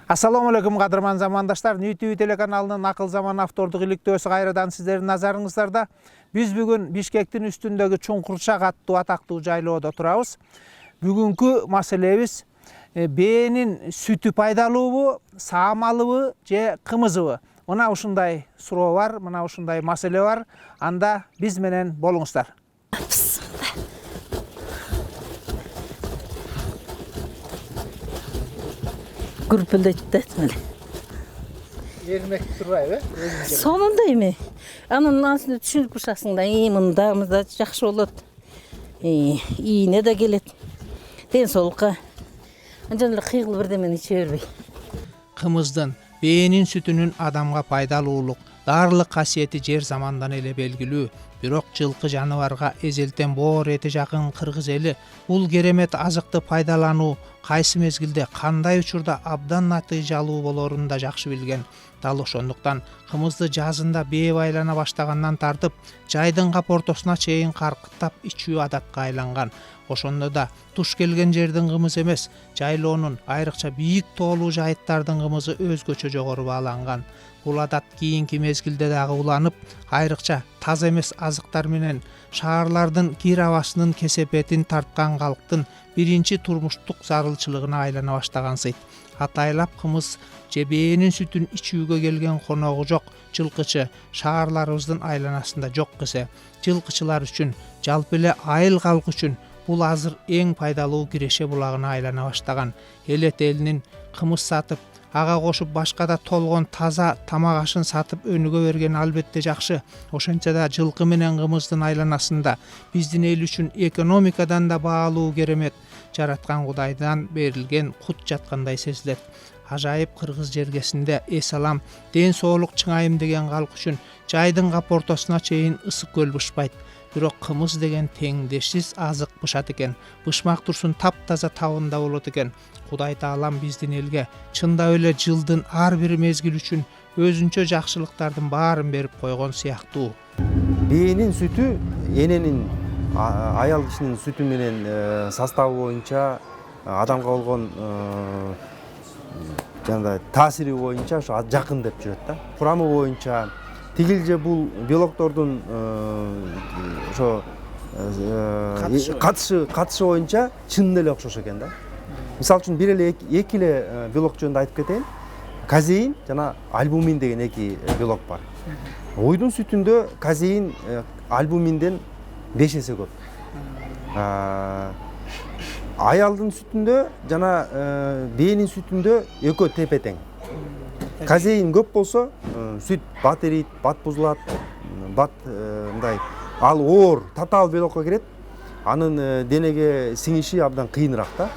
Assalamu alaikum кадырман замандаштар. YouTube телеканалынын Акыл заман автордук иликтөөсү кайрадан сиздердин назарыңыздарда. Биз бүгүн Бишкектин үстүндөгү Чуңкурчак аттуу атактуу жайлоодо турабыз. Бүгүнкү маселебиз бээнин сүтү пайдалуубу, саамалыбы же кымызыбы? Мына ушундай суроо бар, мына ушундай маселе бар. Анда биз менен болуңуздар. Gürpüldettet mene. Yermek turbayбы? Sonunda эми. Анын аslında түшүнүп бушасың да, мындамызда жакшы болот. Ийине да келет. Ден соолукка. Анча эле кыйгыл бирдемени иче бербей. Кымыздын бээнин сүтүнүн адамга пайдалуулук, дарылык касиети жер замандан эле белгилүү. Бирок жылкы жаныбарга эзелтен боор эти жакын кыргыз эли бул керемет азыкты пайдалануу кайсы мезгилде кандай учурда абдан натыйжалуу болорун да жакшы билген. Дал ошондуктан кымызды жазында бээ байлана баштагандан тартып жайдын кап ортосуна чейин каркыттап ичүү адатка айланган. Ошондо да туш келген жердин кымызы эмес, жайлоонун айрыкча бийик тоолуу жайыттардын кымызы өзгөчө жогору бааланган. Бул адат кийинки мезгилде дагы уланып, айрыкча таза эмес азыктар менен шаарлардын кир абасынын кесепетин тарткан калктын биринчи турмуштук зарылчылыгына айлана баштагансыйт. Атайлап кымыз же бээнин сүтүн ичүүгө келген коногу жок жылкычы шаарларыбыздын айланасында жок кесе, жылкычылар үчүн, жалпы эле айыл калкы үчүн бул азыр эң пайдалуу киреше булагына айлана баштаган. Элет элинин кымыз сатып, ага кошуп башка да толгон таза тамак ашын сатып өнүгө берген албетте жакшы. Ошончо да жылкы менен кымыздын айланасында биздин эл үчүн экономикадан да баалуу керемет жараткан Кудайдан берилген кут жаткандай сезилет. Ажайып кыргыз жергесинде эс алам, ден соолук чыңайым деген калк үчүн жайдын кап ортосуна чейин ысык көл бышпайт. Бирок кымыз деген теңдешсиз азык бышат экен. Бышмак турсун таптаза табында болот экен. Кудай таалам биздин элге чындап эле жылдын ар бир мезгили үчүн өзүнчө жакшылыктардын баарын берип койгон сыяктуу. Бээнин сүтү эненин аял кишинин сүтү менен составы боюнча адамга болгон жандай таасири боюнча ошо жакын деп жүрөт да. Курамы боюнча тигилже бул белоктордун ошо катышы боюнча чынында эле окшош экен да. Мисалы үчүн бир эле эки эле белок жөнүндө айтып кетейин. Казеин жана альбумин деген эки белок бар. Ойдун сүтүндө казеин альбуминден 5 эсе көп. Аялдын сүтүндө жана бээнин сүтүндө экөө тепе тең. Казеин көп болсо сүт бат эрийт, бат бузулат, бат мындай ал оор, татаал белокко кирет. Анын денеге сиңиши абдан кыйыныраак да.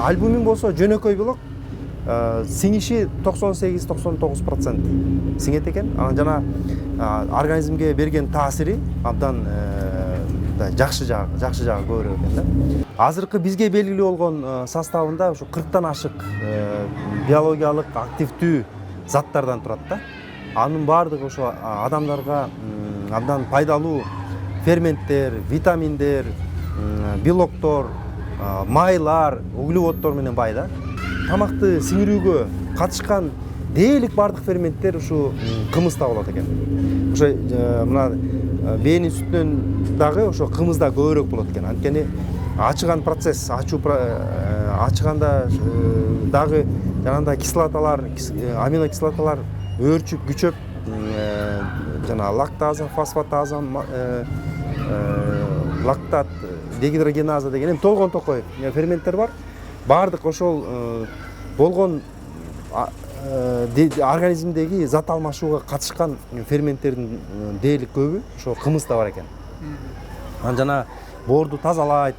Альбумин болсо жөнөкөй белок, сиңиши 98-99% сиңет экен. Анан жана организмге берген таасири абдан жакшы жагы көбүрөөк экен да. Азыркы бизге белгилүү болгон составында ушу 40тан ашык биологиялык активдүү заттардан турат да. Анын баардыгы ошо адамдарга абдан пайдалуу ферменттер, витаминдер, белоктор, майлар, углеводдор менен бай да. Тамакты сиңирүүгө катышкан дээрлик баардык ферменттер ушу кымызда болот экен. Ошо мына бээнин сүтүнөн дагы ошо кымызда көбүрөөк болот экен. Анткени ачыган процесс, ачыганда дагы жанагындай кислоталар, аминокислоталар өөрчүп, күчөп, жана лактаза, фосфатаза, лактат, дегидрогеназа деген толгон токой ферменттер бар. Баардык ошол болгон организмдеги зат алмашууга катышкан ферменттердин дээрлик көбү ошо кымызда бар экен. Анан жана боорду тазалайт,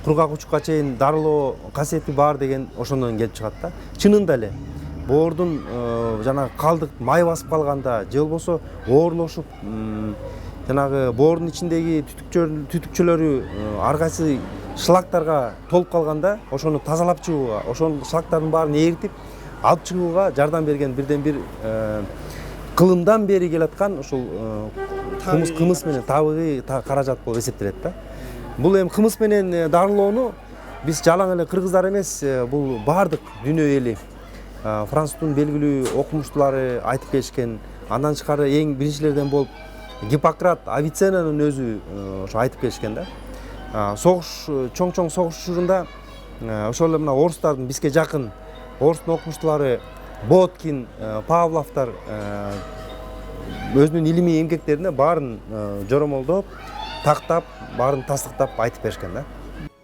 кургак учукка чейин дарылоо касиети бар деген ошондон келип чыгат да. Чынында эле боордун жана калдык май басып калганда же болбосо оорлошуп жанагы боордун ичиндеги түтүкчөлөрү ар кайсы шлактарга толуп калганда ошону тазалап чыгууга, ошол шлактардын баарын эритип алып чыгууга жардам берген бирден бир кылымдан бери келаткан ушул кымыз менен табигый каражат болуп эсептелет да. Бул эми кымыз менен дарылоону биз жалаң эле кыргыздар эмес, бул баардык дүйнө эли француздун белгилүү окумуштуулары айтып келишкен. Андан тышкары эң биринчилерден болуп Гиппократ Авиценнанын өзү ошо айтып келишкен да. Согуш, чоң согуш учурунда ошол эле мына орустардын бизге жакын орустун окумуштуулары Боткин, Павловдор өзүнүн илимий эмгектерине баарын жоромолдоп, тактап, баарын тастыктап айтып беришкен да.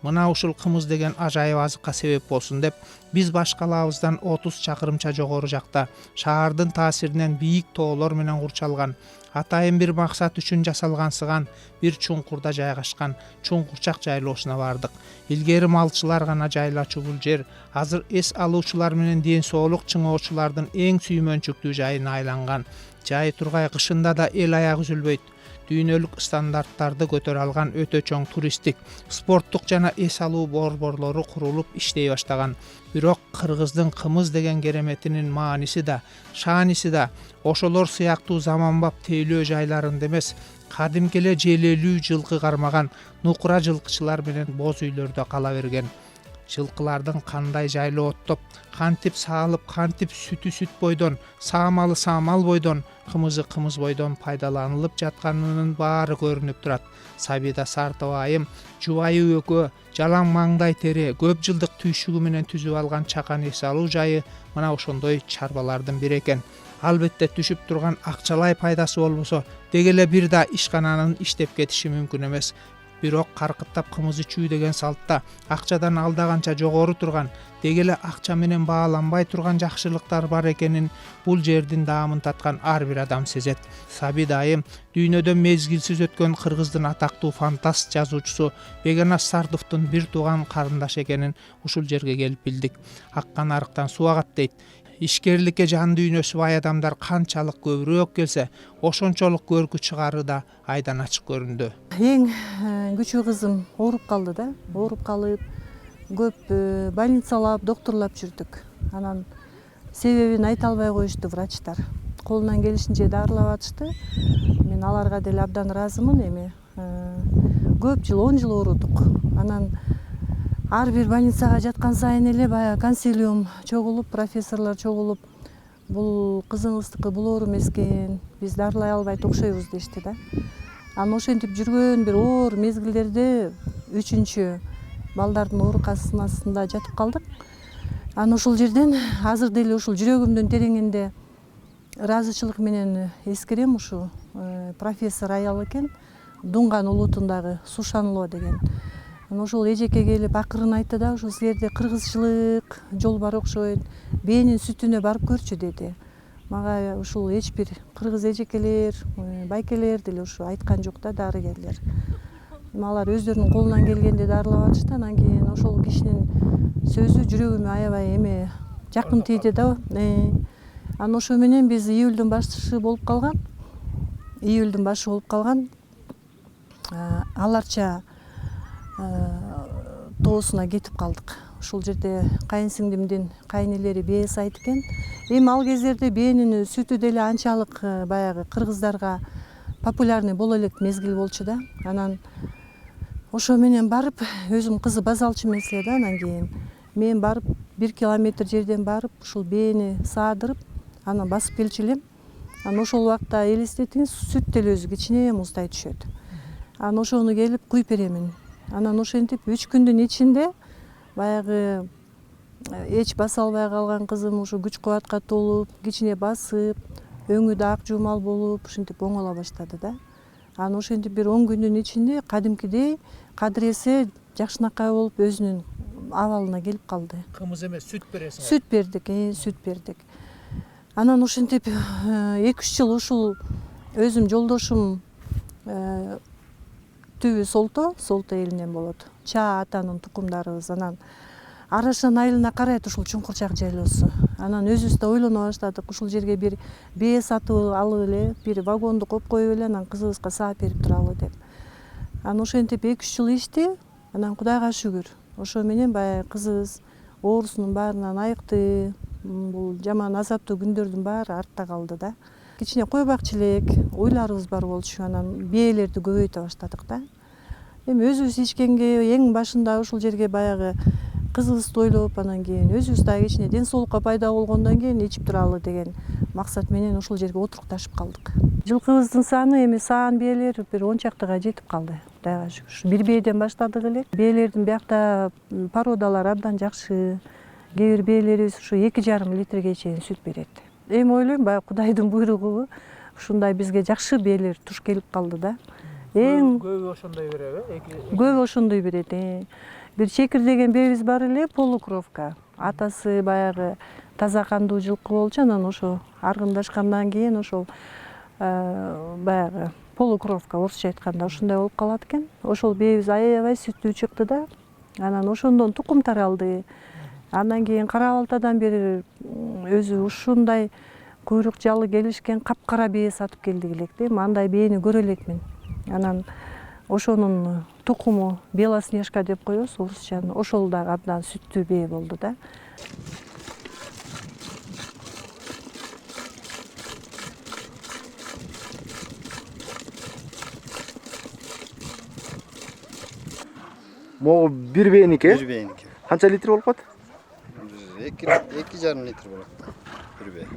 Мына ушул кымыз деген ажайып азыкка себеп болсун деп биз башкалабыздан 30 чакырымча жогору жакта шаардын таасиринен бийик тоолор менен курчалган, атайын бир максат үчүн жасалгансыган бир чуңкурда жайгашкан Чуңкурчак жайлоосуна бардык. Илгери малчылар гана жайлачу бул жер азыр эс алуучулар менен ден соолук чыңоочулардын эң сүймөнчүктүү жайына айланган. Жай тургай кышында да эл аяк үзүлбөйт. Дүйнөлүк стандарттарды көтөрө алган өтө чоң туристтик, спорттук жана эс алуу борборлору курулуп иштей баштаган. Бирок кыргыздын кымыз деген кереметинин мааниси да, шааниси да ошолор сыяктуу заманбап тейлөө жайларында эмес, кадимки эле желелүү жылкы кармаган нукура жылкычылар менен боз үйлөрдө кала берген. Жылкылардын кандай жайлы оттоп, кантип саалып, кантип сүтү сүт бойдон, саамалы саамал бойдон, кымызы кымыз бойдон пайдаланылып жатканынын баары көрүнүп турат. Сабида Сартова айым жубайы өкө, жалаң маңдай тери, көп жылдык түйшүгү менен түзүп алган чакан эс алуу жайы мына ошондой чарбалардын бири экен. Албетте түшүп турган акчалай пайдасы болбосо, деги эле бир да ишкананын иштеп кетиши мүмкүн эмес. Бирок каркыттап кымыз ичүү деген салтта акчадан алдаганча жогору турган, деги эле акча менен бааланбай турган жакшылыктар бар экенин бул жердин даамын таткан ар бир адам сезет. Сабида айым дүйнөдө мезгилсиз өткөн кыргыздын атактуу фантаст жазуучусу Бегенас Сардовдун бир тууган карындаш экенин ушул жерге келип билдик. Аккан арыктан суу агат дейт. Ишкерликке жан дүйнөсү бай адамдар канчалык көбүрөөк келсе, ошончолук көркү чыгары да айдан ачык көрүндү. Эң күчүү кызым ооруп калды да. Ооруп калып, көп больницалап, докторлап жүрдүк. Анан себебин айта албай коюшту врачтар. Колунан келишинче дарылап атышты. Мен аларга деле абдан ыраазымын. Эми көп жыл, 10 жыл оорудук. Анан ар бир больницага жаткан сайын эле баягы консилиум чогулуп, профессорлор чогулуп, бул кызыңыздыкы бул оору эмес экен, биз дарылай албайт окшойбуз дешти да. Анан ошентип жүргөн бир оор мезгилдерде 3-чү балдардын ооруканасынын астында жатып калдык. Анан ошол жерден азыр деле ушул жүрөгүмдүн тереңинде ыраазычылык менен эскерем, ушу профессор аял экен, Дунган улутундагы Сушанло деген. Ошол эжеке келип акырын айтты да, ушул силерде кыргызчылык жол бар окшойт, бээнин сүтүнө барып көрчү деди. Мага ушул эч бир кыргыз эжекелер, байкелер деле ушу айткан жок да, дарыгерлер. Алар өздөрүнүн колунан келгенде дарылап атышты. Анан кийин ошол кишинин сөзү жүрөгүмө аябай эме жакын тийди да. Анан ошо менен биз июлдун башы болуп калган. Аларча тоосуна кетип калдык. Ушул жерде кайынсиңдимдин кайнелери бээ сайт экен. Эми ал кездерде бээнин сүтү деле анчалык баягы кыргыздарга популярный боло элек мезгил болчу да. Анан ошо менен барып, өзүм кызы баз алчу эмес эле да. Анан кийин мен барып 1 километр жерден барып, ушул бээни саадырып, анан басып келчү элем. Анан ошол убакта элестетиңиз, сүт деле өзү кичине муздай түшөт. Анан ошону келип куюп беремин. Анан ошентип 3 күндүн ичинде баягы эч баса албай калган кызым ушу күч кубатка толуп, кичине басып, өңү да ак жумал болуп, ушинтип оңоло баштады да. Анан ошентип бир 10 күндүн ичинде кадимкидей кадыресе жакшынакай болуп өзүнүн абалына келип калды. Кымыз эмес, сүт бересиң. Сүт бердик, сүт бердик. Анан ошентип 2-3 жыл ушул өзүм жолдошум түбү Солто элинен болот. Чаа атанын тукумдарыбыз. Анан Арашан айылына карайт ушул Чуңкурчак жайлоосу. Анан өзүбүз да ойлоно баштадык, ушул жерге бир бээ сатып алып эле, бир вагонду коюп эле, анан кызыбызга саап берип туралы деп. Анан ошентип 2-3 жыл ичти. Анан Кудайга шүгүр, ошо менен баягы кызыбыз оорусунун баарынан айыкты. Бул жаман азаптуу күндөрдүн баары артта калды да. Кичине кой бакчы элек уйларыбыз бар болчу. Анан бээлерди көбөйтө баштадык да. Эми өзүбүз ичкенге эң башында ушул жерге баягы кызыбызды ойлоп анан кийин өзүбүз дагы кичине ден соолукка пайда болгондон кийин ичип туралы деген максат менен ушул жерге отурукташып калдык. Жылкыбыздын саны эми саан бээлер бир 10 чактыга жетип калды. Кудайга шүгүр. Бир бээден баштадык эле. Бээлердин биякта породалары абдан жакшы. Кээ бир бээлерибиз ушу 2,5 литрге чейин сүт берет. Эми ойлойм баягы Кудайдын буйругу ушундай бизге жакшы бээлер туш келип калды да. Эң көбү ошондой береби? көбү ошондой берет. Бир чекир деген бээбиз бар эле, полукровка. Атасы баягы таза кандуу жылкы болчу, анан ошо аргындашкандан кийин ошол баягы полукровка орусча айтканда ошондой болуп калат экен. Ошол бээбиз аябай сүттүү чыкты да. Анан ошондон тукум таралды. Андан кийин кара балтадан бери өзү ушундай куйрук жалы келишкен капкара бээ сатып келдик элек да. Андай бээни көрө элекмин. Анан ошонун тукуму белоснежка деп коебуз орусча. Ошол дагы абдан сүттүү бээ болду да. Могу бир бээники? Бир бээники. Канча литр болуп калат? 2,5 литр болот. Бир бээ.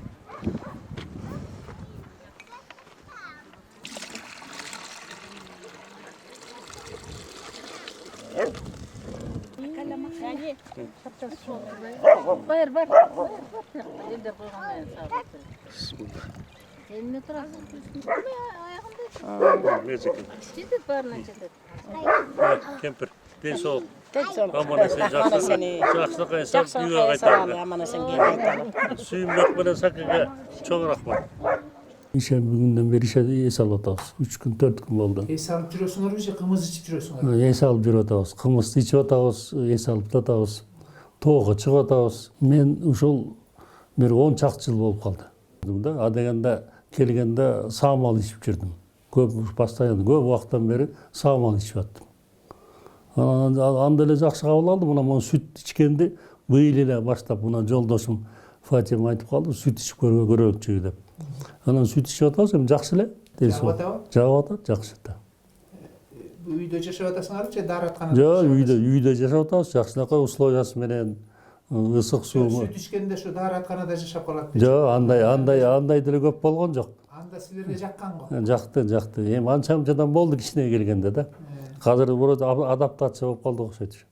Бар. Элдер койгондон кийин эмне турасың? Аягында. Жетет баарына жетет. Кемпир, ден соолук. Аман эсен жакшылыкка эсен үйгө кайталы. Аман эсен кайталы. Сүйүмбөк менен Сакыга чоң рахмат. Ишемби күндөн бери эс алып атабыз. 3 күн 4 күн болду. Эс алып жүрөсүңөрбү же кымыз ичип жүрөсүңөр? Эс алып жүрүп атабыз. Кымызды ичип атабыз, эс алып атабыз. Тоого чыгып атабыз. Мен ушул бир 10 чакты жыл болуп калды. Адегенде келгенде саамал ичип жүрдүм. Көп постоянно көп убакыттан бери саамал ичип аттым. Анда эле жакшы кабыл алдым. Мына сүт ичкенди быйыл эле баштап мына жолдошум Фатима айтып калды, сүт ичип көрөчү деп. Анан сүт ичип атабыз, эми жакшы эле. Жагып атат, жакшы да. Үйдө жашап атасыңарбы же дааратканада? Жок, үйдө жашап атабыз, жакшынакай условиясы менен ысык суу. Сүт ичкенде ушу дааратканада жашап калат. Жок, андай деле көп болгон жок. Анда силерге жаккан го. Жакты. Эми анча-мынчадан болду кичине келгенде да. Азыр бирок адаптация болуп калдык окшойт.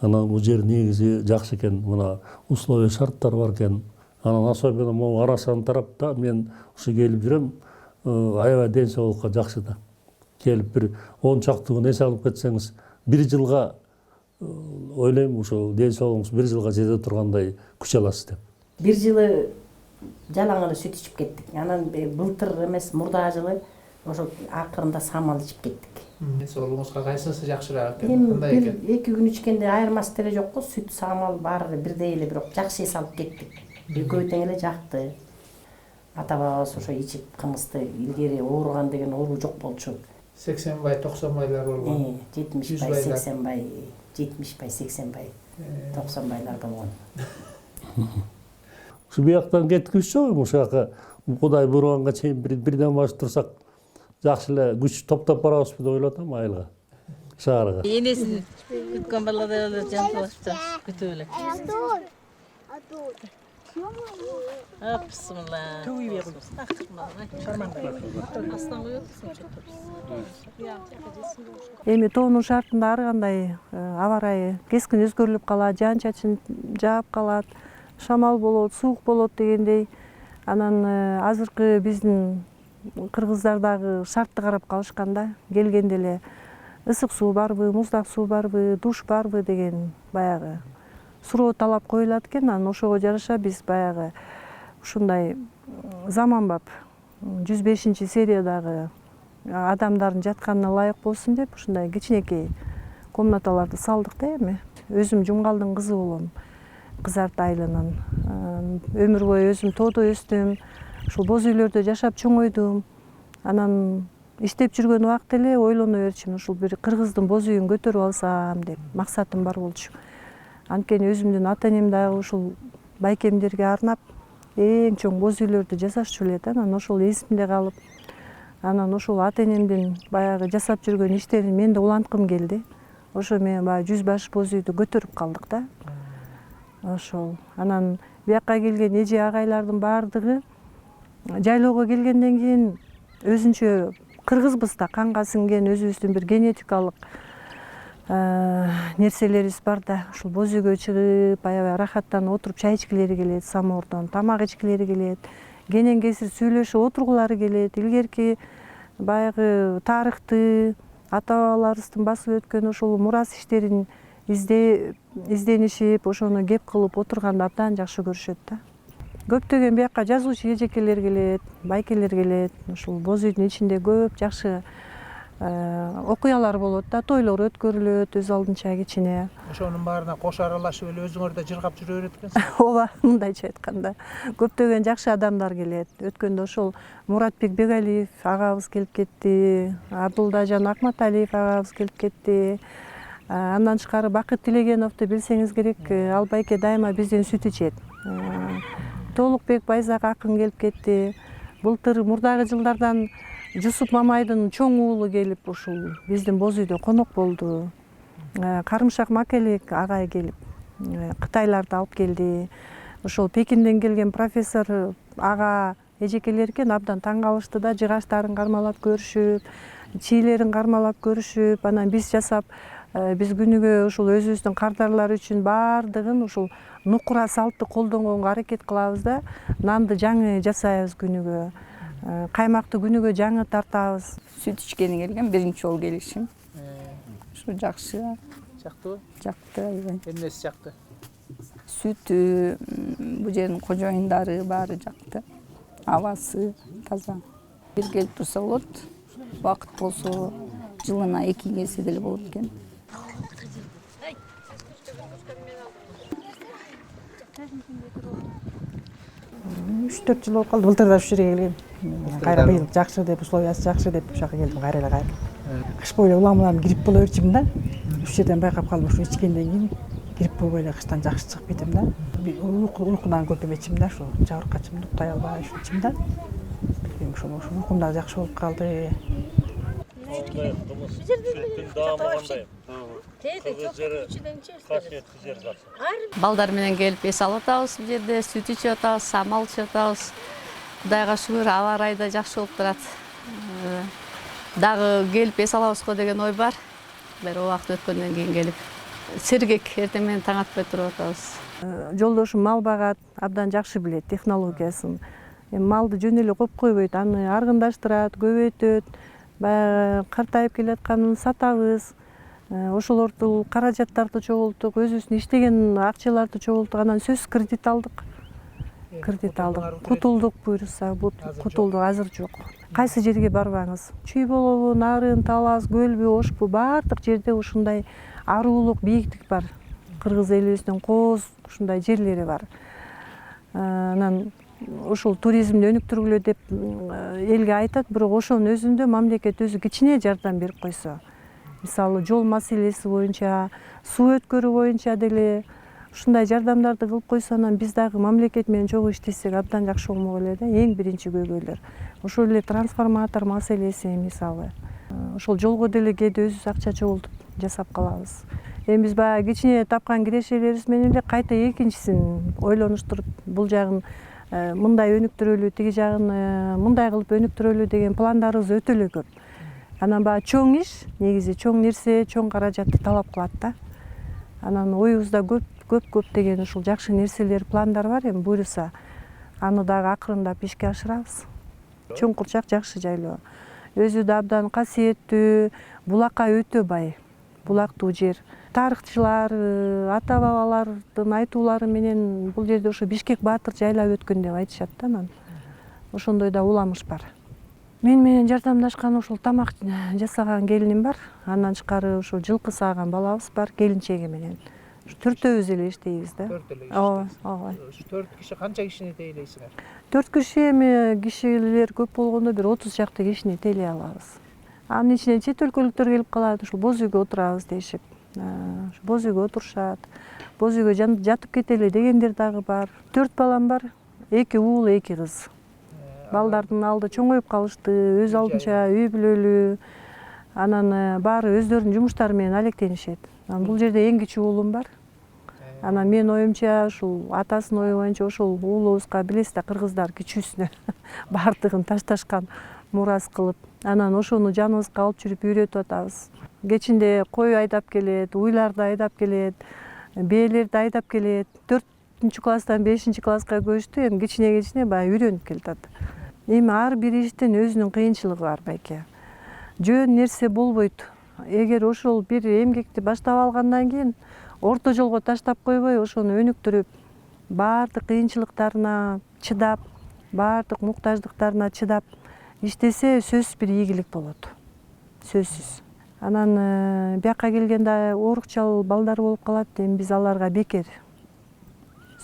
Анан бул жер негизи жакшы экен, мына условия шарттар бар экен. Анан особенно могу Арасан тарапта мен ушу келип жүрөм, аябай ден соолукка жакшы да. Келип бир 10 чакты күн эс алып кетсеңиз, 1 жылга ойлойм ушул ден соолугуңуз 1 жылга жете тургандай күч аласыз деп. Бир жылы жалаң эле сүт ичип кеттик. Анан былтыр эмес, мурда жылы ошо акырында самал ичип кеттик. Ден соолугуңузга кайсысы жакшыраак экен? Кандай экен? 2 күн ичкенде айырмасы деле жок го, сүт, самал баары бирдей эле, бирок жакшы эс алып кеттик. Экөө тең эле жакты. Ата бабабыз ошо ичип кымызды илгери ооруган деген оору жок болчу. 80 бай, 90 байлар болгон. 70 бай, 80 бай, 70 бай, 80 бай, 90 байлар болгон. Ушу бияктан кеткүч жок, ушул жака Кудай буйруганга чейин бирден башып турсак, жакшы эле күч топтоп барабызбы деп ойлоп атам айылга, шаарга. Энесин күткөн баладай эле жантылашты, күтүп элек. Bismillah. Эми тоонун шартында ар кандай аба ырайы кескин өзгөрүлүп калат, жаан чачын жаап калат, шамал болот, суук болот дегендей. Анан азыркы биздин кыргыздар дагы шартты карап калышканда, келгенде эле ысык суу барбы, муздак суу барбы, душ барбы деген баягы суроо талап коюлат экен. Анан ошого жараша биз баягы ушундай заманбап 105-сериядагы адамдардын жатканына ылайык болсун деп ушундай кичинекей комнаталарды салдык да эми. Өзүм Жумгалдын кызы болом, Кызарт айылынын. Өмүр бою өзүм тоодо өстүм, ушул боз үйлөрдө жашап чоңойдум. Анан иштеп жүргөн убакта эле ойлоно берчүмүн, ушул бир кыргыздын боз үйүн көтөрүп алсам деп максатым бар болчу. Анткени өзүмдүн ата энем дагы ушул байкемдерге арнап эң чоң боз үйлөрдү жасашчу эле да. Анан ошол эсимде калып, анан ошол ата энемдин баягы жасап жүргөн иштерин мен да уланткым келди. ошо менен баягы 100 баш боз үйдү көтөрүп калдык да. Ошол анан бияка келген эже агайлардын баардыгы жайлоого келгенден кийин өзүнчө кыргызбыз да, канга сиңген өзүбүздүн бир генетикалык нерселерибиз бар да. Ушул боз үйгө чыгып аябай рахаттанып отуруп чай ичкилери келет, самоордон тамак ичкилери келет, кенен кесир сүйлөшүп отургулары келет. Илгерки баягы тарыхты, ата бабаларыбыздын басып өткөн ошол мурас иштерин изденишип, ошону кеп кылып отурганды абдан жакшы көрүшөт да. Көптөгөн бияка жазуучу эжекелер келет, байкелер келет. Ушул боз үйдүн ичинде көп жакшы окуялар болот да, тойлор өткөрүлөт өз алдынча кичине. Ошонун баарына кош аралашып эле өзүңөр да жыргап жүрө берет экенсиз. Ооба, мындайча айтканда көптөгөн жакшы адамдар келет. Өткөндө ошол Муратбек Бегалиев агабыз келип кетти, Абдулдажан Акматалиев агабыз келип кетти. Андан тышкары Бакыт Тилегеновду билсеңиз керек, ал байке дайыма бизден сүт ичет. Толукбек Байзак акын келип кетти. Былтыр мурдагы жылдардан Жусуп Мамайдын чоң уулу келип ушул биздин боз үйдө конок болду. Карымшак Макелек агай келип Кытайларды алып келди. Ошол Пекинден келген профессор ага эжекелер экен, абдан таң калышты да, жыгачтарын кармалап көрүшүп, чийлерин кармалап көрүшүп, анан биз жасап, биз күнүгө ушул өзүбүздүн кардарлар үчүн баардыгын ушул нукура салтты колдонгонго аракет кылабыз да. Нанды жаңы жасайбыз күнүгө. Каймакты күнүгө жаңы тартабыз. Сүт ичкени келген биринчи жолу келишим. Ушу жакшы. Жактыбы? Жакты, аябай. Эмнеси жакты? Сүтү, бул жердин кожоюндары баары жакты. Абасы таза. Бир келип турса болот. Убакыт болсо жылына 2 келсе деле болот экен. 3-4 жыл болуп калды. Былтыр да ушул жерге келгем. Кайра быйыл жакшы деп, условиясы жакшы деп ушул жака келдим, кайра эле кыш бою улам грипп боло берчүмүн да. Ушул жерден байкап калдым, ушу ичкенден кийин грипп болбой эле кыштан жакшы чыгып кетем да. Уйкудан көп эметчим да, ушу жабыркачым, уктай албай ушунчум да. Билбейм, ошол уйкум да жакшы болуп калды. Балдар менен келип эс алып атабыз, бул жерде сүт ичип атабыз, самал ичип атабыз. Кудайга шүгүр, аба ырайы да жакшы болуп турат. Дагы келип эс алабыз го деген ой бар. Бир убакыт өткөндөн кийин келип сергек эртең менен таң атпай туруп атабыз. Жолдошум мал багат, абдан жакшы билет технологиясын. Малды жөн эле коюп койбойт, аны аргындаштырат, көбөйтөт. Баягы картайып келатканын сатабыз. Ошол аркылуу каражаттарды чогулттук, өзүбүздүн иштеген акчаларды чогулттук, анан сөзсүз кредит алдык. Кутулдук буюрса, кутулдук азыр жок. Кайсы жерге барбаңыз, чүй болобу, нарын, талас, көлбү, ошпу, баардык жерде ушундай аруулук, бийиктик бар. Кыргыз элибиздин кооз ушундай жерлери бар. Анан ушул туризмди өнүктүргүлө деп элге айтат, бирок ошонун өзүндө мамлекет өзү кичине жардам берип койсо. Мисалы, жол маселеси боюнча, суу өткөрүү боюнча деле ушундай жардамдарды кылып койсо, анан биз дагы мамлекет менен чогуу иштесек абдан жакшы болмок эле да. Эң биринчи көйгөйлөр. Ошол эле трансформатор маселеси мисалы. Ошол жолго деле кээде өзүбүз акча чогултуп жасап калабыз. Эми биз баягы кичине тапкан кирешелерибиз менен эле кайта экинчисин ойлонуштуруп, бул жагын мындай өнүктүрөлү, тиги жагын мындай кылып өнүктүрөлү деген пландарыбыз өтө эле көп. Анан баягы чоң иш, негизи чоң нерсе, чоң каражатты талап кылат да. Анан оюбузда көп деген ушул жакшы нерселер, пландар бар. Эми буюрса, аны дагы акырындап ишке ашырабыз. Чоңкурчак жакшы жайлоо. Өзү да абдан касиеттүү, булакка өтө бай. Булактуу жер. Тарыхчылар, ата бабалардын айтуулары менен бул жерде ошо Бишкек баатыр жайлап өткөн деп айтышат да. Анан ошондой да уламыш бар. Мен менен жардамдашкан ушул тамак жасаган келиним бар. Андан тышкары ушул жылкы сааган балабыз бар, келинчеги менен. Төртөөбүз эле иштейбиз да. Ооба, ооба. 4 киши канча кишини тейлейсиңер? 4 киши, эми кишилер көп болгондо бир 30 чакты кишини тейлей алабыз. Анын ичинен чет өлкөлүктөр келип калат, ушул боз үйгө отурабыз дешип. Боз үйгө отурушат. Боз үйгө жатып кетели дегендер дагы бар. 4 балам бар, 2 уул, 2 кыз. Балдардын алды чоңоюп калышты, өз алдынча үй бүлөлүү. Анан баары өздөрүнүн жумуштары менен алектенишет. Бул жерде эң кичүү уулум бар. Анан менин оюмча ушул атасынын ою боюнча ушул уулубузга билесиз да, кыргыздар кичүүсүнө баардыгын ташташкан, мурас кылып. Анан ошону жаныбызга алып жүрүп үйрөтүп атабыз. Кечинде кой айдап келет, уйларды айдап келет, бээлерди айдап келет. 4-класстан 5-класска көчтү, эми кичине баягы үйрөнүп келатат. Эми ар бир иштин өзүнүн кыйынчылыгы бар байке. Жөн нерсе болбойт. Эгер ошол бир эмгекти баштап алгандан кийин орто жолго таштап койбой, ошону өнүктүрүп, баардык кыйынчылыктарына чыдап, баардык муктаждыктарына чыдап иштесе, сөзсүз бир ийгилик болот. Сөзсүз. Анан бияка келгенде оорукчал балдар болуп калат, эми биз аларга бекер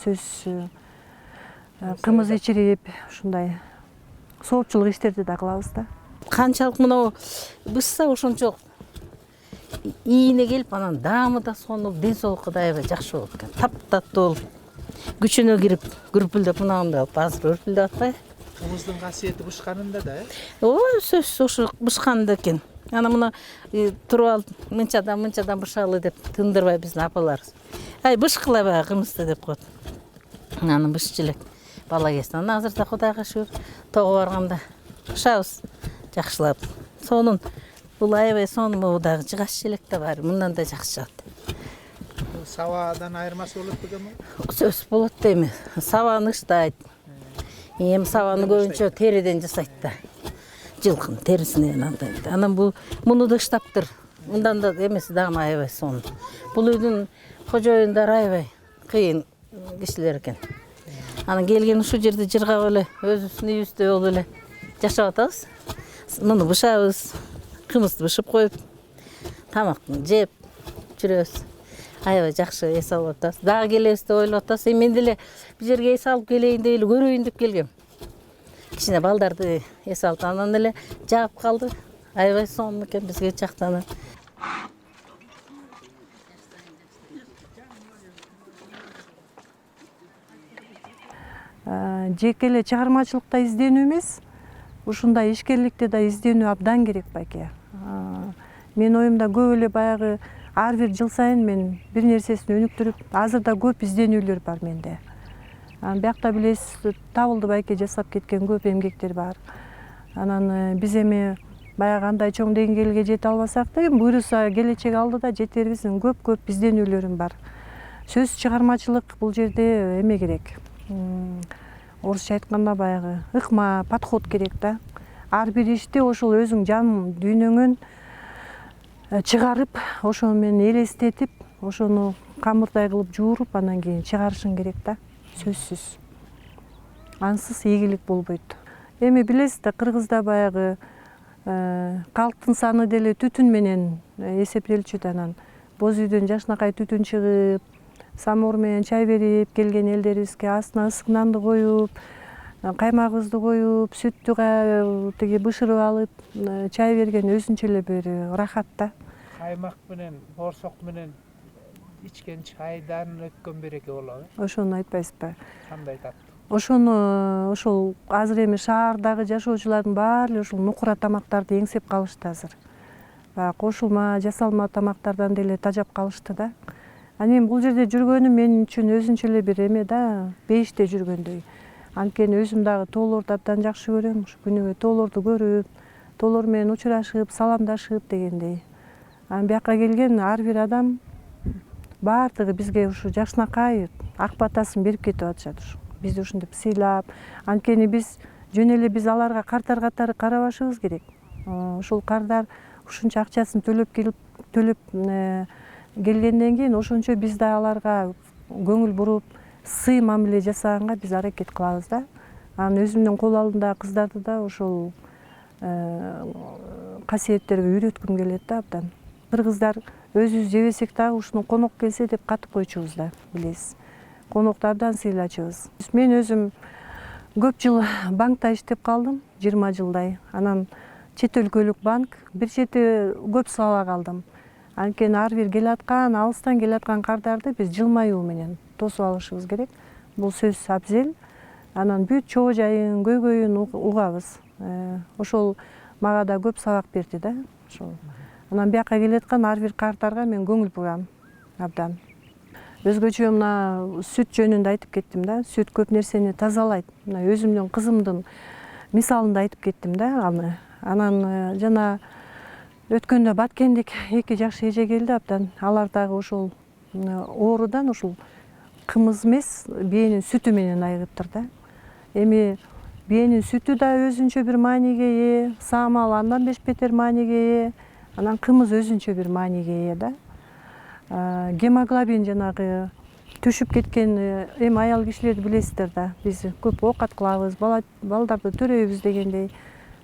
сөзсүз кымыз ичирип, ушундай соопчулук иштерди да кылабыз да. Канчалык мына бышса ошончолук ийине келип, анан даамы да сонуп, ден соолукка да аябай жакшы болот экен. Таптаттуу болуп, күчүнө кирип, күрпүлдөп мынандай болуп, азыр өрпүлдөп атпайбы? Кымыздын касиети бышканында да, Ой, сөзсүз ошо бышканда экен. Ана мына туруп алып, мынчадан бышалы деп тындырбай биздин апаларыбыз. Ай, бышкыла баягы кымызды деп коет. Анан бышчу элек бала кезде. Анан азыр да Кудайга шүгүр, того барганда бышабыз жакшылап. Сонун бул аябай сонун дагы жыгаш элек да бар. Мындан да жакшы чыгат. Сабадан айырмасы болот бекем? Сөз болот да эми. Сабаны ыштайт. Эми сабаны көбүнчө териден жасайт да. Жылкынын терисинен андай. Анан муну да ыштаптыр. Мындан да эмеси дагы аябай сонун. Бул үйдүн кожоюндары аябай кыйын кишилер экен. Анан келген ушул жерде жыргап эле, өзүбүздүн үйүбүздө болуп эле жашап атабыз. Муну бышабыз, кымызды бышып коюп, тамактын жеп жүрөбүз. Аябай жакшы эс алып атабыз. Дагы келебиз деп ойлоп атабыз. Мен деле бул жерге эс алып келейин деп эле көрөйүн деп келгем. Кичине балдарды эс алып, анан эле жагып калды. Аябай сонун экен бизге жактан. Жеке эле чыгармачылыкта изденүү эмес, ушундай ишкерликте да изденүү абдан керек байке. Менин оюмда көп эле баягы ар бир жыл сайын мен бир нерсесин өнүктүрүп, азыр да көп изденүүлөр бар менде. Биякта билесиз, табылды байке жасап кеткен көп эмгектер бар. Анан биз эми баягы андай чоң деңгээлге жете албасак да, эми буюрса келечек алдыда жетерибиздин көп изденүүлөрүм бар. Сөз чыгармачылык бул жерде эме керек. Орусча айтканда баягы ыкма, подход керек да. Ар бир ишти ошол өзүң жан дүйнөңөн чыгарып, ошону менен элестетип, ошону камырдай кылып жууруп, анан кийин чыгарышың керек да. Сөзсүз. Ансыз ийгилик болбойт. Эми билесиз да, кыргызда баягы калктын саны деле түтүн менен эсептелчү да. Анан боз үйдөн жакшынакай түтүн чыгып, самовар менен чай берип келген элдерибизге астына ысык нанды коюп, каймагыбызды коюп, сүттү тиги бышырып алып, чай берген өзүнчө эле бир рахат да. Каймак менен, боорсок менен ичкен чайдан өткөн береке болобу? Ошону айтпайсызбы? Кандай таттуу? Ошону ошол азыр эми шаардагы жашоочулардын баары эле ушул нукура тамактарды эңсеп калышты азыр. Кошулма, жасалма тамактардан деле тажап калышты да. Эми бул жерде жүргөнүм мен үчүн өзүнчө эле бир эме да, бейиште жүргөндөй. Анткени өзүм дагы тоолорду абдан жакшы көрөм. Ушу күнүгө тоолорду көрүп, тоолор менен учурашып, саламдашып дегендей. Бияка келген ар бир адам баардыгы бизге ушу жакшынакай ак батасын берип кетип атышат. Бизди ушинтип сыйлап, анткени биз жөн эле биз аларга кардар катары карабашыбыз керек. Ушул кардар ушунча акчасын төлөп келгенден кийин ошончо биз да аларга көңүл буруп, сый мамиле жасаганга биз аракет кылабыз да. Анан өзүмдүн кол алдымдагы кыздарды да ошол касиеттерге үйрөткүм келет да абдан. Кыргыздар өзүбүз жебесек дагы ушуну конок келсе деп катып койчубуз да, билесиз. Конокду абдан сыйлачубуз. Мен өзүм көп жыл банкта иштеп калдым, 20 жылдай. Анан чет өлкөлүк банк, бир чети көп сабак алдым. Анткени ар бир келаткан, алыстан келаткан кардарды биз жылмаюу менен тосуп алышыбыз керек. Бул сөз абзел. Анан бүт чоо жайын, көйгөйүн угабыз. Ошол мага да көп сабак берди да. ошол. Анан бияка келаткан ар бир карттарга мен көңүл бурам абдан. Өзгөчө мына сүт жөнүндө айтып кеттим да. Сүт көп нерсени тазалайт. Мына өзүмдүн кызымдын мисалында айтып кеттим да аны. Анан жана өткөндө Баткендик 2 жакшы эже келди абдан. Алар дагы ошол оорудан ушул кымыз эмес, биенин сүтү менен айыгыптыр да. Эми биенин сүтү да өзүнчө бир мааниге ээ, саамал андан 5 бетер мааниге ээ, анан кымыз өзүнчө бир мааниге ээ да. Гемоглобин жанагы түшүп кеткен эми аял кишилерди билесиздер да. Биз көп оокат кылабыз, балдарды төрөйбүз дегендей.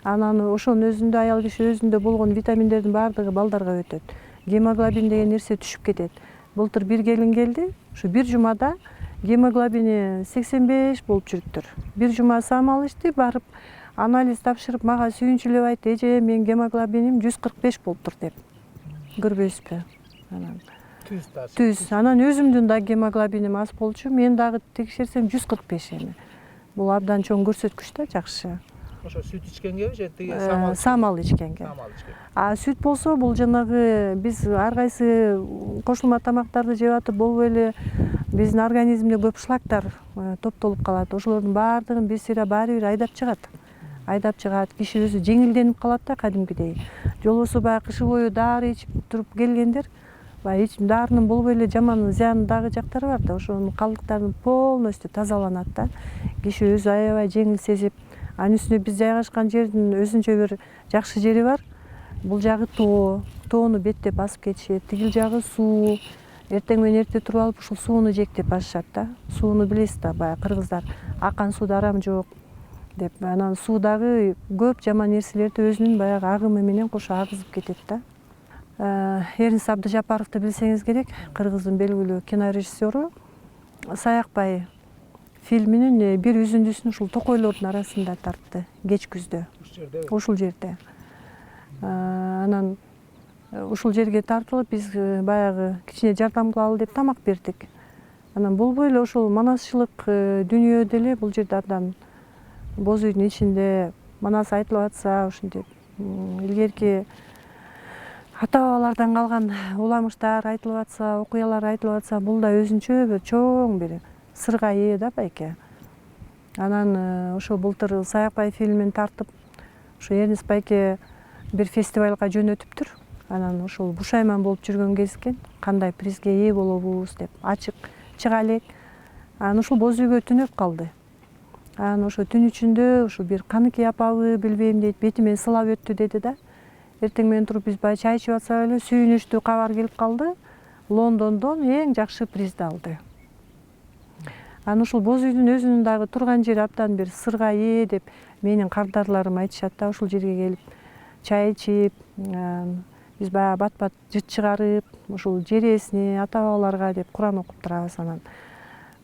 Анан ошонун өзүндө аял киши өзүндө болгон витаминдердин баардыгы балдарга өтөт. Гемоглобин деген нерсе түшүп кетет. Былтыр бир келин келди, ушу бир жумада гемоглобини 85 болуп жүрүптүр. Бир жума саамал ичти, барып анализ тапшырып мага сүйүнчүлөп айтты, эже менин гемоглобиним 145 болуптур деп. Көрбөйсүзбү? Анан түз. Анан өзүмдүн да гемоглобиним аз болчу, мен дагы текшерсем 145 эми. Бул абдан чоң көрсөткүч да, жакшы. Ошо сүт ичкенгеби же тиги самал ичкенге. А сүт болсо бул жанагы биз ар кайсы кошулма тамактарды жеп атып болбой эле биздин организмде көп шлактар топтолуп калат. Ошолордун баардыгын бир сыйра баары бир айдап чыгат. Киши өзү жеңилденип калат да кадимкидей. Же болбосо баягы кышы бою дары ичип туруп келгендер дарынын болбой эле жаман зыян дагы жактары бар да. Ошонун калдыктарын полностью тазаланат да. Киши өзү аябай жеңил сезип, анын үстүнө биз жайгашкан жердин өзүнчө бир жакшы жери бар. Бул жагы тоону беттеп басып кетишет. Тигил жагы суу. Эртең менен эрте туруп алып ушул сууну жектеп басышат да. Сууну билесиз да, баягы кыргыздар акан сууда арам жок деп. Анан суудагы көп жаман нерселерди өзүнүн баягы агымы менен кошо агызып кетет да. Эрнис Абдыжапаровду билсеңиз керек, кыргыздын белгилүү кинорежиссеру. Саякбай фильминин бир үзүндүсүн ушул токойлордун арасында тартты кеч күздө. Ушул жерде. Анан ушул жерге тартылып биз баягы кичине жардам кылалы деп тамак бердик. Анан болбой эле ошол манасчылык дүнүйөдө эле бул жерде абдан боз үйдүн ичинде манас айтылып атса, ушинтип илгерки ата-бабалардан калган уламыштар айтылып атса, окуялар айтылып атса, бул да өзүнчө бир чоң бир сырга ээ да байке. Анан ошо былтыр Саякбай фильмин тартып, ошо Эрнис байке бир фестивалга жөнөтүптүр. Анан ошол бушайман болуп жүргөн кез экен, кандай призге ээ болобуз деп ачык чыга элек. Анан ушул боз үйгө түнөп калды. Анан ошо түн ичинде ушу бир Каныкей апабы билбейм дейт, бетимен сылап өттү деди да. Эртең менен туруп биз баягы чай ичип атсак эле сүйүнүчтүү кабар келип калды. Лондондон эң жакшы призди алды. Анан ушул боз үйдүн өзүнүн дагы турган жери абдан бир сырга ээ деп менин кардарларым айтышат да. Ушул жерге келип чай ичип, биз баягы бат-бат жыт чыгарып, ушул жересине, ата-бабаларга деп Куран окуп турабыз. Анан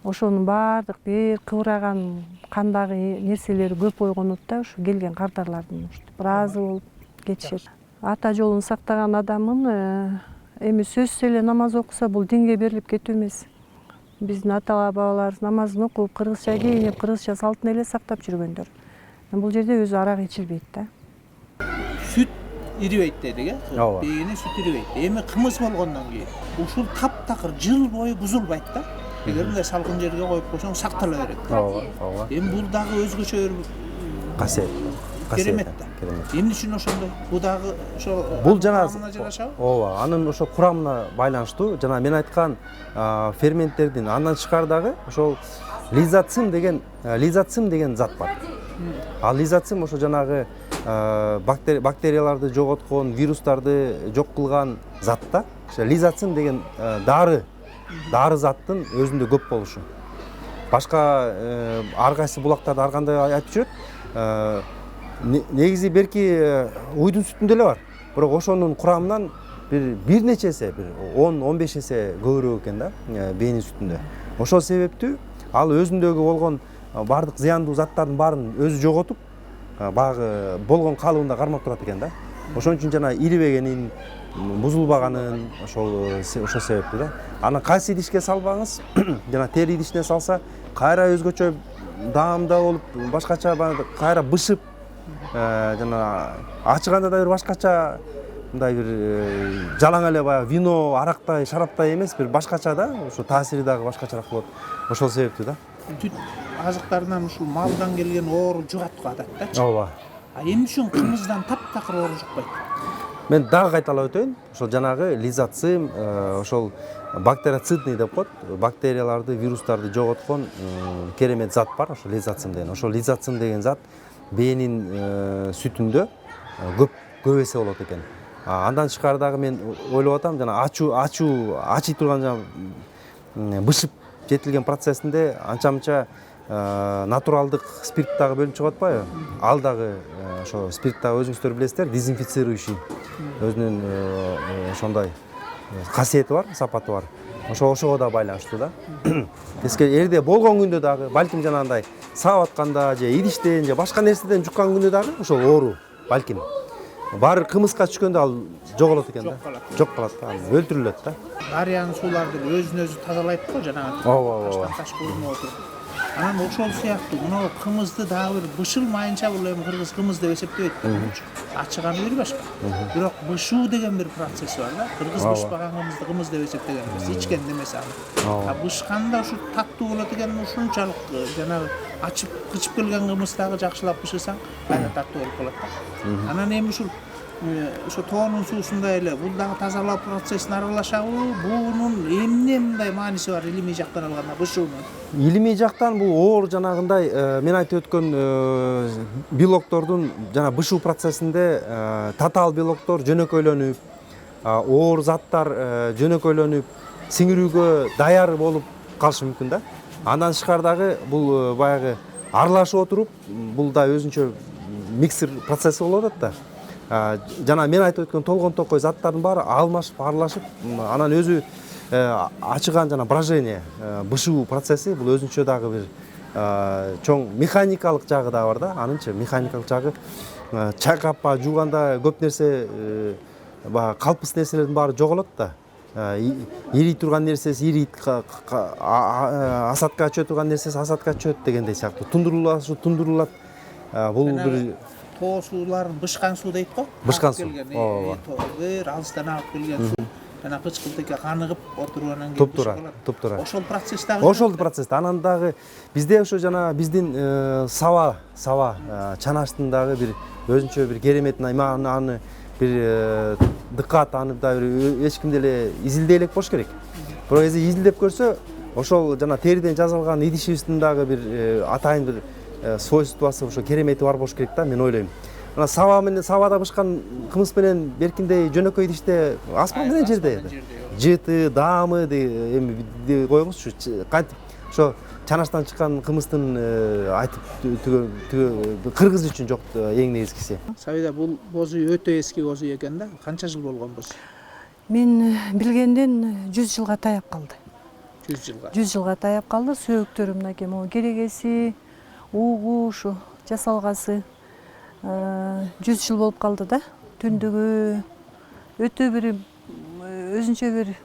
ошонун баардык бир кыбыраган кандагы нерселери көп ойгонот да, ушу келген кардарлардын ыраазы болуп кетишет. Ата жолун сактаган адамын эми сөзсүз эле намаз окуса бул динге берилип кетүү эмес. Биздин ата-бабаларыбыз намазын окуп, кыргызча кийинип, кыргызча салтын эле сактап жүргөндөр. Бул жерде өзү арак ичилбейт да. Сүт ирибейт дедик, ооба. Биенин сүт ирибейт. Эми кымыз болгондон кийин ушул таптакыр жыл бою бузулбайт да. Эгер мындай салкын жерге коюп койсоң сактала берет. Ооба. Эми бул дагы өзгөчө бир касиет. Керемет да. Эмне үчүн ошондой? Бул дагы ошо бул жана жарашабы? ооба, анын ошо курамына байланыштуу. Жана мен айткан ферменттердин андан тышкары дагы ошол лизоцим деген зат бар. Ал лизоцим ошо жанагы бактерияларды жоготкон, вирустарды жок кылган зат да. Ошо лизоцим деген дары заттын өзүндө көп болушу. Башка ар кайсы булактарда ар кандай айтып жүрөт. Негизи берки уйдун сүтүндө эле бар. Бирок ошонун курамынан бир нече эсе, бир 10-15 эсе көбүрөөк экен да, биенин сүтүндө. Ошол себептүү ал өзүндөгү болгон бардык зыяндуу заттардын баарын өзү жоготуп, баягы болгон калыбында кармап турат экен да. Ошон үчүн жана ирибегенин, бузулбаганын ошол себептүү да. Анан кайсы идишке салбаңыз, жана тери идишине салса, кайра өзгөчө даамда болуп, башкача кайра бышып, жана ачыганда да бир башкача мындай бир жалаң эле баягы вино, арактай, шараптай эмес, бир башкача да, ошо таасири дагы башкачараак болот. Ошол себептүү да. Түт азыктарынан ушул малдан келген оору жугат го адатта. Ооба. А эми үчүн кымыздан таптакыр оору жукпайт. Мен дагы кайталап өтөйүн. Ошол жанагы лизоцим, ошол бактерицидный деп коет. Бактерияларды, вирустарды жоготкон керемет зат бар, ошол лизоцим деген. Ошол лизоцим деген зат бээнин сүтүндө көп эсе болот экен. Андан тышкары дагы мен ойлоп атам, жана ачый турган жана бышып жетилген процессинде анча-мынча натуралдык спирт дагы бөлүнүп чыгып атпайбы? Ал дагы ошо спирт дагы өзүңүздөр билесиздер, дезинфицирующий. Өзүнүн ошондой касиети бар, сапаты бар. Ошого да байланыштуу да. Эрде болгон күндө дагы, балким жанагындай саап атканда же идиштен же башка нерседен жуккан күндө дагы ошол оору балким баары кымызга түшкөндө ал жоголот экен да. Жок калат да, өлтүрүлөт да. Дарыянын сууларды өзүн өзү тазалайт го жанагы. Ооба. Таш көрүнүп отуруп. Анан ошол сыяктуу мына кымызды дагы бир бышылмайынча бул эми кыргыз кымыз деп эсептебейт. Ачыганы бир башка. Бирок бышуу деген бир процесс бар да. Кыргыз бышпаган кымызды кымыз деп эсептеген эмес, ичкен демесе аны. Бышканда ушу таттуу болот экен, ушунчалык жанагы ачып кычып келген кымыздагы жакшылап бышысаң, кайра таттуу болуп калат да. Анан эми ушул ошо тоонун суусундай эле бул дагы тазалоо процессине аралашабы? Бунун эмне мындай мааниси бар илимий жактан алганда бышуунун? Илимий жактан бул оор жанагындай мен айтып өткөн белоктордун жана бышуу процессинде татаал белоктор жөнөкөйлөнүп, оор заттар жөнөкөйлөнүп, сиңирүүгө даяр болуп калышы мүмкүн да. Андан тышкары дагы бул баягы аралашып отуруп, бул да өзүнчө миксер процесси болуп атат да. Жана мен айтып өткөн толгон токой заттардын баары алмашып, аралашып, анан өзү ачыган жана брожение, бышуу процесси бул өзүнчө дагы бир чоң механикалык жагы да бар да. Анынчы механикалык жагы чайкап жууганда көп нерсе баягы калпыс нерселердин баары жоголот да. Ирий турган нерсеси ирийт, асатка чөө турган нерсеси асатка чөөт дегендей сыяктуу. Тундурулат. Бул бир тоо сууларын бышкан суу дейт го. Бышкан суу. Бир алыстан агып келген суу. Жана кычкылтыкка каныгып отуруп анан кийин туптура. Ошол процесстагы. Ошол процессте анан дагы бизде ошо жана биздин саба чанаштын дагы бир өзүнчө бир керемет аны бир дыккат, аны да бир эч ким деле изилдей элек болуш керек. Бирок изилдеп көрсө, ошол жана териден жасалган идишибиздин дагы бир атайын бир свойствосы, ошо керемети бар болуш керек да, мен ойлойм. Мына сабада бышкан кымыз менен беркиндей жөнөкөй идиште аспан менен жерде. Жыты, даамы эми койгузчу. Кантип ошо чанаштан чыккан кымыздын айтып кыргыз үчүн жок эң негизгиси. Сабида, бул боз үй өтө эски боз үй экен да. Канча жыл болгон боз? Мен билгенден 100 жылга таяп калды. 100 жылга. 100 жылга таяп калды. Сөөктөрү мынакей могу керегеси, угу ушу жасалгасы 100 жыл болуп калды да. Түндүгү өтө бир өзүнчө бир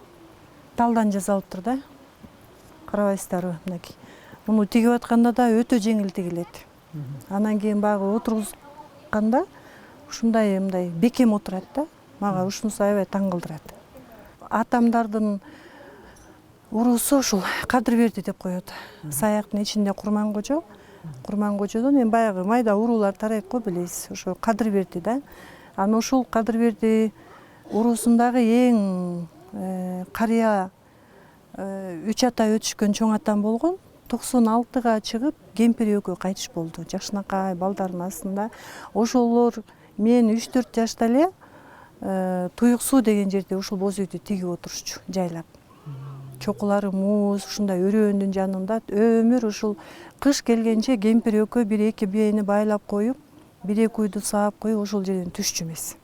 талдан жасалыптыр да. Карабайсыздарбы, мынакей. Муну тигип атканда да өтө жеңил тигилет. Анан кийин багы отургузганда ушундай мындай бекем отурат да. Мага ушунусу аябай таң кылдырат. Атамдардын уруусу ушул Кадырберди деп коет. Саяктын ичинде Курмангожо. Курмангожодон эми баягы майда уруулар тарайт го, билесиз. Ошо Кадырберди да. Анан ушул Кадырберди уруусундагы эң карыя 3 ата өтүшкөн чоң атам болгон. 96-га чыгып кемпир экөө кайтыш болду. Жакшынакай балдардын астында. Ошолор мен 3-4 жашта эле Туюк суу деген жерде ушул боз үйдү тигип отурушчу, жайлап. Чокулары муз, ушундай өрөөндүн жанында өмүр ушул кыш келгенче кемпир экөө 1-2 бийени байлап коюп, 1-2 үйдү саап коюп ошол жерден түшчү эмес.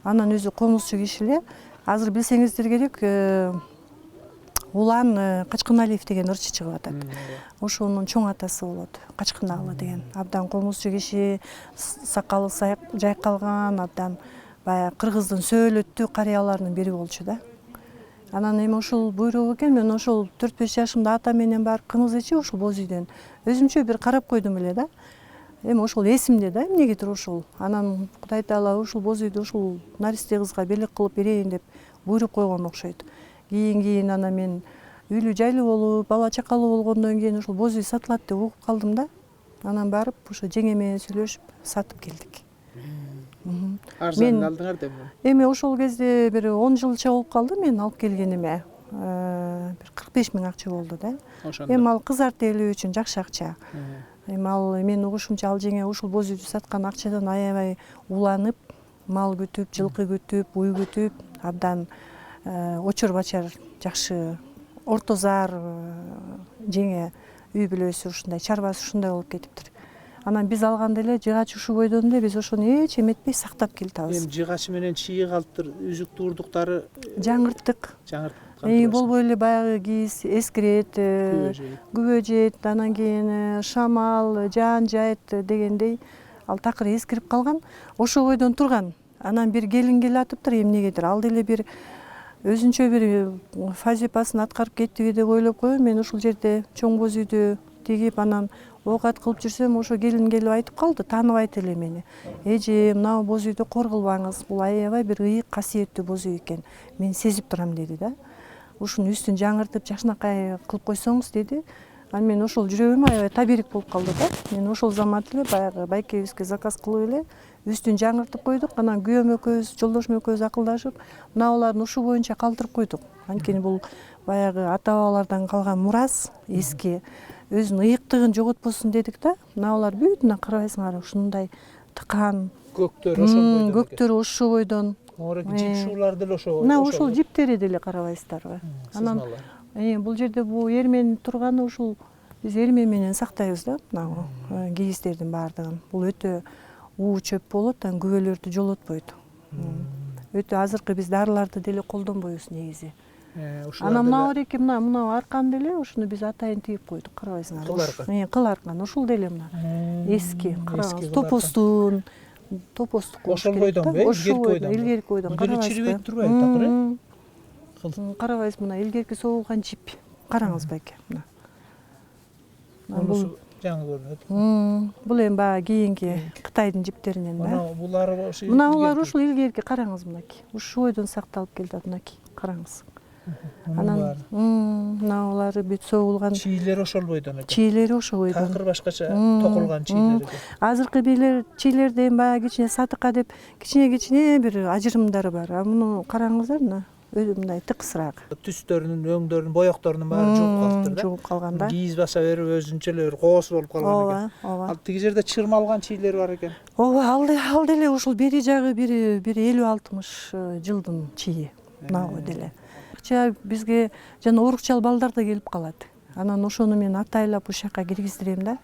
Анан өзү комузчу киши эле. Азыр билсеңиздер керек, Улан Качкыналиев деген ырчы чыгып атат. Ошонун чоң атасы болот. Качкыналы деген. Абдан комузчу киши, сакалы жайкалган, абдан баягы кыргыздын сөөлөттүү карыяларынын бири болчу да. Анан эми ошол буйрук экен, мен ошол 4-5 жашымда ата менен барып кымыз ичип ошол боз үйдөн өзүмчө бир карап койдум эле да. эми ошол эсимде да эмнегедир ошол. Анан Кудай Таала ушул боз үйдү ушул наристе кызга белек кылып берейин деп буйрук койгон окшойт. Кийин анан мен үйлүү жайлуу болуп, бала чакалуу болгондон кийин ушул боз үй сатылат деп угуп калдым да. Анан барып ошо жеңе менен сүйлөшүп сатып келдик. Арзанын алдыңар да эми? Эми ошол кезде бир 10 жылча болуп калды мен алып келгениме. Бир 45 000 акча болду да. Эми ал кызарт элүү үчүн жакшы акча. Эми ал мен угушумча ал жеңе ушул боз үйдү саткан акчадан аябай уланып, мал күтүп, жылкы күтүп, уй күтүп, абдан очор бачар жакшы ортозар жеңе үй бүлөсү ушундай, чарбасы ушундай болуп кетиптир. Анан биз алганда эле жыгач ушул бойдон эле биз ошону эч эметпей сактап келатабыз. Эми жыгачы менен чийи калыптыр, үзүктүү урдуктары жаңырттык. Болбой эле баягы кийиз эскирет, күбө жейт, анан кийин шамал, жаан жайт дегендей ал такыр эскирип калган. Ошол бойдон турган. Анан бир келин келатыптыр эмнегедир. Ал деле бир өзүнчө бир фазипасын аткарып кеттиби деп ойлоп коем. Мен ушул жерде чоң боз үйдү тигип анан оокат кылып жүрсөм, ошо келин келип айтып калды, тааныбайт эле мени. Эже, мына боз үйдү кор кылбаңыз. Бул аябай бир ыйык, касиеттүү боз үй экен. Мен сезип турам деди да. Ушунун үстүн жаңыртып, жакшынакай кылып койсоңуз деди. Анан мен ошол жүрөгүм аябай табирик болуп калды да. Мен ошол замат эле баягы байкебизге заказ кылып эле үстүн жаңыртып койдук. Анан күйөөм экөөбүз, жолдошум экөөбүз акылдашып, мынабулардын ушу боюнча калтырып койдук. Анткени бул баягы ата бабалардан калган мурас, эски. Өзүнүн ыйыктыгын жоготпосун дедик да. Мынабулар бүтүнө карабайсыңар ушундай тыкан. Көктөр ошол бойдон. Көктөр ошол бойдон. Жип шуулар деле ошол. Мына ошол жиптери деле карабайсыздарбы? Анан бул жерде бул эрмен турганы ушул биз эрме менен сактайбыз да мына кийиздердин баардыгын. Бул өтө уу чөп болот, анан күбөлөрдү жолотпойт. Өтө азыркы биз дарыларды деле колдонбойбуз негизи. Анан мына эки мына аркан деле ошону биз атайын тигип койдук, карабайсыңар. Кыл аркан ошол деле мына эски, карабаңыз, топостун, топостук болуш керек да. Ошол бойдон, илгерки бойдон карабайсыз. Чирибейт турбайбы такыр? Карабайсыз, мына илгерки согулган жип. Караңыз байке, мына. Бул жаңы көрүнөт. Бул эми баягы кийинки Кытайдын жиптеринен да. Мына булар ушул илгерки, караңыз мынакей. Ушул бойдон сакталып келатат мынакей, караңыз. Анан мыналары бүт согулган. Чийлери ошол бойдон экен. Чийлери ошол бойдон. Такыр башкача токулган чийлери. Азыркы чийлерде эми баягы кичине сатыкка деп кичине бир ажырымдары бар. А муну караңыздар мына. Мындай тыкысыраак. Түстөрүнүн, өңдөрүнүн, боёкторунун баары жугуп калыптыр да. Жугуп калган да. Кийиз баса берип өзүнчө эле бир коосу болуп калган экен. Ооба. Ал тиги жерде чырмалган чийлери бар экен. Ооба, ал деле ушул бери жагы бир 50-60 жылдын чийи. Мына деле. Бизге жана урукчал балдар да келип калат. Анан ошону мен атайлап ушул жака киргиздирем да.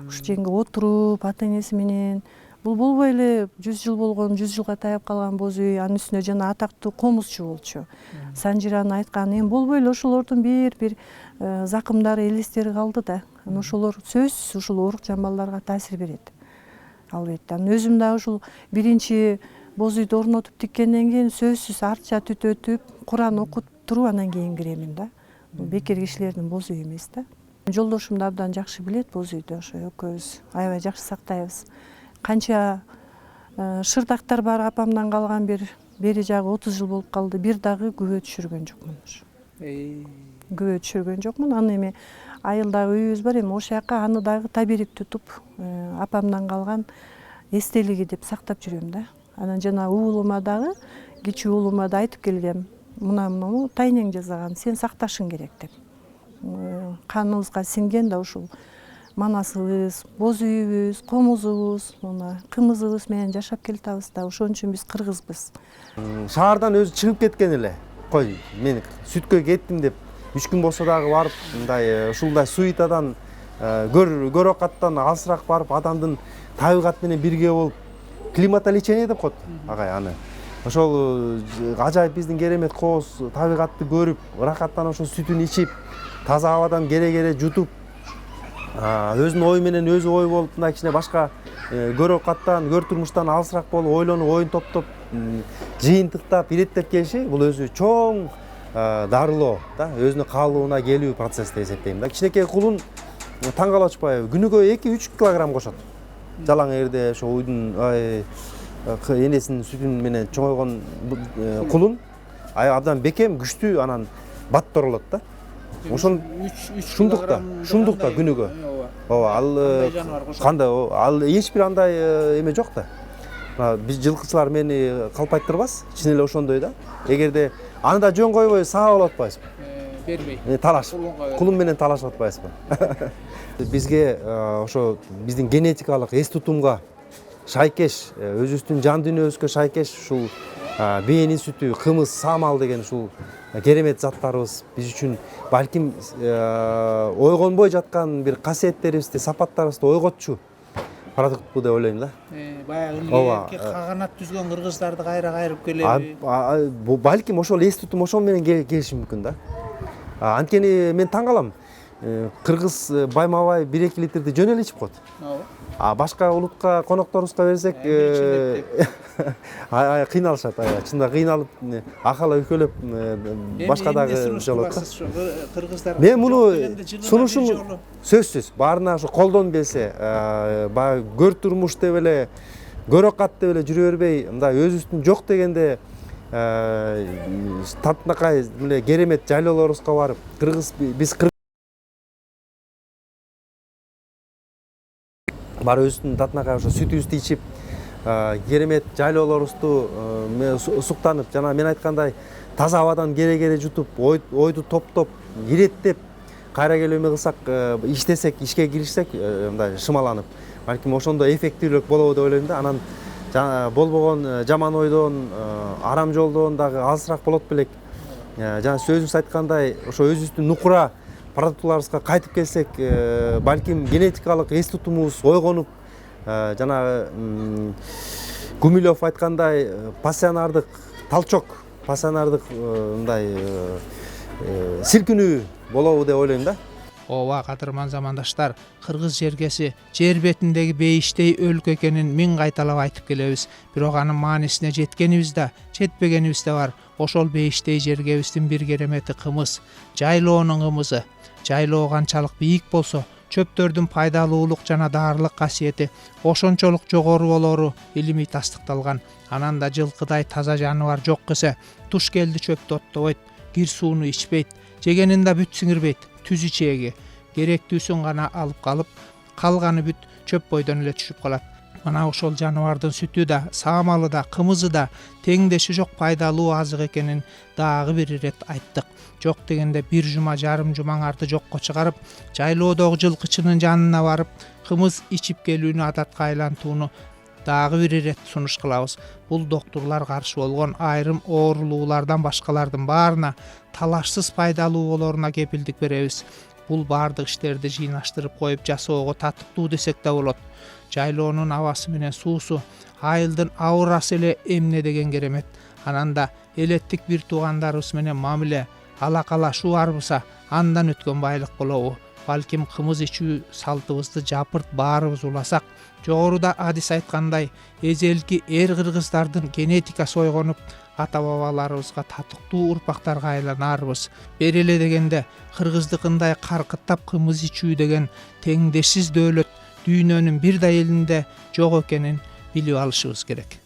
Ушул жерге отуруп, ата энеси менен. Бул болбой эле 100 жыл болгон, 100 жылга таяп калган боз үй, анын үстүнө жана атактуу комузчу болчу. Санжиранын айткан, эми болбой эле ошолордун бир закымдары, элестери калды да. Анан ошолор сөзсүз ушул урукчан балдарга таасир берет. Албетте. Анан өзүм да ушул биринчи боз үйдү орнотуп тиккенден кийин сөзсүз арча түтөтүп, Куран окуп туруп анан кийин киремин да. Бул бекер кишилердин боз үйү эмес да. Жолдошум да абдан жакшы билет боз үйдү, ошо экөөбүз аябай жакшы сактайбыз. Канча шырдактар бар, апамдан калган бери жагы 30 жыл болуп калды. Бир дагы күбө түшүргөн жокмун. Күбө түшүргөн жокмун. Аны эми айылдагы үйүбүз бар, эми ошол жака аны дагы табирик тутуп, апамдан калган эстелиги деп сактап жүрөм да. Анан жана уулума дагы, кичүү уулума да айтып келгем. Мына тайнең жасаган, сен сакташың керек деп. Каныбызга сиңген да ушул манасыбыз, боз үйүбүз, комузубуз, мына кымызыбыз менен жашап келатабыз да. Ошон үчүн биз кыргызбыз. Шаардан өзү чыгып кеткен эле. Кой, мен сүткө кеттим деп 3 күн болсо дагы барып, мындай ушулдай суетадан, көр окаттан алысыраак барып, адамдын табигат менен бирге болуп, климатолечение деп коет агай аны. Ошол ажайып биздин керемет кооз табигатты көрүп, ырахаттанып ошо сүтүн ичип, таза абадан кере жутуп, өзүнүн ою менен өзү ой болуп, мындай кичине башка көр окаттан, көр турмуштан алысыраак болуп, ойлонуп, оюн топтоп, жыйынтыктап, иреттеп келиши бул өзү чоң дарылоо да, өзүнүн каалооуна келүү процесс деп эсептейм да. Кичинекей кулун таң калып атпайбы? Күнүгө 2-3 килограмм кошот. жалаң эрде ошо уйдун энесинин сүтүн менен чоңойгон кулун абдан бекем күчтүү анан баттор болот да. Ошол шундукта күнүгө. Ооба, ал кандай ал эч бир андай эме жок да. Биз жылкычылар мени калпайт турбас, чын эле ошондой да. Эгерде аны да жөн койбой саап алып атпайсызбы? Бербей. Талашып, кулум менен талашып атпайсызбы? Бизге ошо биздин генетикалык эс тутумга шайкеш, өзүбүздүн жан дүйнөбүзгө шайкеш ушул бээнин сүтү, кымыз, саамал деген ушул керемет заттарыбыз биз үчүн балким ойгонбой жаткан бир касиеттерибизди, сапаттарыбызды ойготчу продуктпу деп ойлойм да. Баягы илгерки каганат түзгөн кыргыздарды кайра кайрып келеби? Балким ошол эс тутум ошол менен келиши мүмкүн да. Анткени мен таң калам. Кыргыз байма-бай 1-2 литрди жөн эле ичип коет. Башка улутка, конокторубузга берсек кыйналышат, чында кыйналып, акала үйкөлөп башкадагы жолот. Мен муну сунушум сөзсүз, баарына ошо колдон келсе, баягы көр турмуш деп эле, көрөкат деп эле жүрө бербей, мындай өзүбүздүн жок дегенде татынакай мына керемет жайлоолорубузга барып, биз бар өзүбүздүн татынакай ошо сүтүбүздү ичип, керемет жайлоолорубузду суктанып, жана мен айткандай таза абадан кере жутуп, ойду топтоп, иреттеп, кайра келип эме кылсак, иштесек, ишке киришсек, мындай шымаланып, балким ошондой эффектүүлүк болобу деп ойлойм да. Анан болбогон жаман ойдон, арам жолдон дагы алысыраак болот белек. Жана сөзүбүз айткандай, ошо өзүбүздүн нукура продуктыларыбызга кайтып келсек, балким генетикалык эс тутумубуз ойгонуп, жана Гумилев айткандай, пассионардык талчок, пассионардык мындай силкинүү болобу деп ойлойм да. Ооба, кадырман замандаштар, кыргыз жергеси жер бетиндеги бейиштей өлкө экенин миң кайталап айтып келебиз. Бирок анын маанисине жеткенибиз да, жетпегенибиз да бар. Ошол бейиштей жергебиздин бир керемети кымыз, жайлоонун кымызы. Жайлоо канчалык бийик болсо, чөптөрдүн пайдалуулук жана даарылык касиети ошончолук жогору болору илимий тастыкталган. Анан да жылкыдай таза жаныбар жок кесе, туш келди чөптү оттобойт, кир сууну ичпейт, жегенин да бүт сиңирбейт, түз ичеги, керектүүсүн гана алып калып, калганы бүт чөп бойдон эле түшүп калат. Мана ошол жаныбардын сүтү да, саамалы да, кымызы да теңдеши жок пайдалуу азык экенин дагы бир ирет айттык. Жок дегенде бир жума, жарым жумаңарды жокко чыгарып, жайлоодогу жылкычынын жанына барып, кымыз ичип келүүнү адатка айлантууну дагы бир ирет сунуш кылабыз. Бул доктурлар каршы болгон айрым оорулуулардан башкалардын баарына талашсыз пайдалуу болоруна кепилдик беребиз. Бул баардык иштерди жыйнаштырып коюп жасоого татыктуу десек да болот. Жайлоонун абасы менен суусу, айылдын аурасы эле эмне деген керемет. Анан да элеттик бир туугандарыбыз менен мамиле, алакалашуу арбыса андан өткөн байлык болобу. Балким кымыз ичүү салтыбызды жапырт баарыбыз уласак, жогоруда адис айткандай, эзелки эр кыргыздардын генетикасы ойгонуп, ата-бабаларыбызга татыктуу урпактарга айланарбыз. Бери эле дегенде кыргыздыкындай каркыттап кымыз ичүү деген теңдешсиз дөөлөт дүйнөнүн бир да элинде жок экенин билип алышыбыз керек.